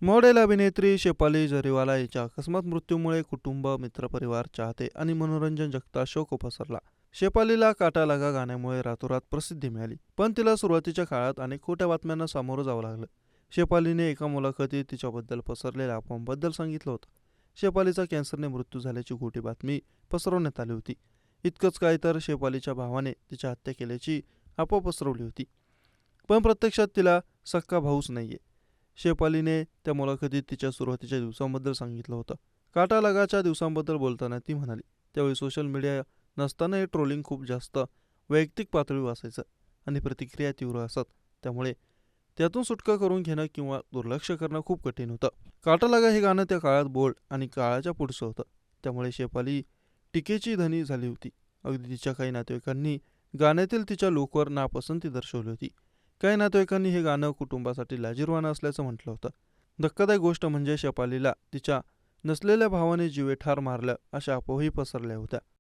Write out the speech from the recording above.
Model अभिनेत्री शेफाली जरीवाला हिच्या अकस्मात मृत्यूमुळे कुटुंब, मित्रपरिवार, चाहते आणि मनोरंजन जगतात शोक पसरला. शेफालीला काटा लगा गाण्यामुळे रातोरात प्रसिद्धी मिळाली, पण तिला सुरुवातीच्या काळात अनेक खोट्या बातम्यांना सामोरं जावं लागलं. शेफालीने एका मुलाखतीत तिच्याबद्दल पसरलेल्या अफवांबद्दल सांगितलं होतं. शेफालीचा कॅन्सरने मृत्यू झाल्याची खोटी बातमी पसरवण्यात आली होती. इतकंच काय तर शेफालीच्या भावाने तिची हत्या केल्याची अफवा पसरवली होती, पण प्रत्यक्षात तिला सक्का भाऊच नाहीये. शेफालीने त्या मुलाखतीत तिच्या सुरुवातीच्या दिवसांबद्दल सांगितलं होतं. काटा लगाच्या दिवसांबद्दल बोलताना ती म्हणाली, त्यावेळी सोशल मीडिया नसताना हे ट्रोलिंग खूप जास्त वैयक्तिक पातळीवर असायचं आणि प्रतिक्रिया तीव्र असत. त्यामुळे त्यातून सुटका करून घेणं किंवा दुर्लक्ष करणं खूप कठीण होतं. काटा लगा हे गाणं त्या काळात बोल्ड आणि काळाच्या पुढचं होतं. त्यामुळे शेफाली टीकेची धनी झाली होती. अगदी तिच्या काही नातेवाईकांनी गाण्यातील तिच्या लूकवर नापसंती दर्शवली होती. काही नातेवाईकांनी हे गाणं कुटुंबासाठी लाजिरवाणं असल्याचं म्हटलं होतं. धक्कादायक गोष्ट म्हणजे शेफालीला तिच्या नसलेल्या भावाने जीवे ठार मारलं अशा अफवाही पसरल्या होत्या.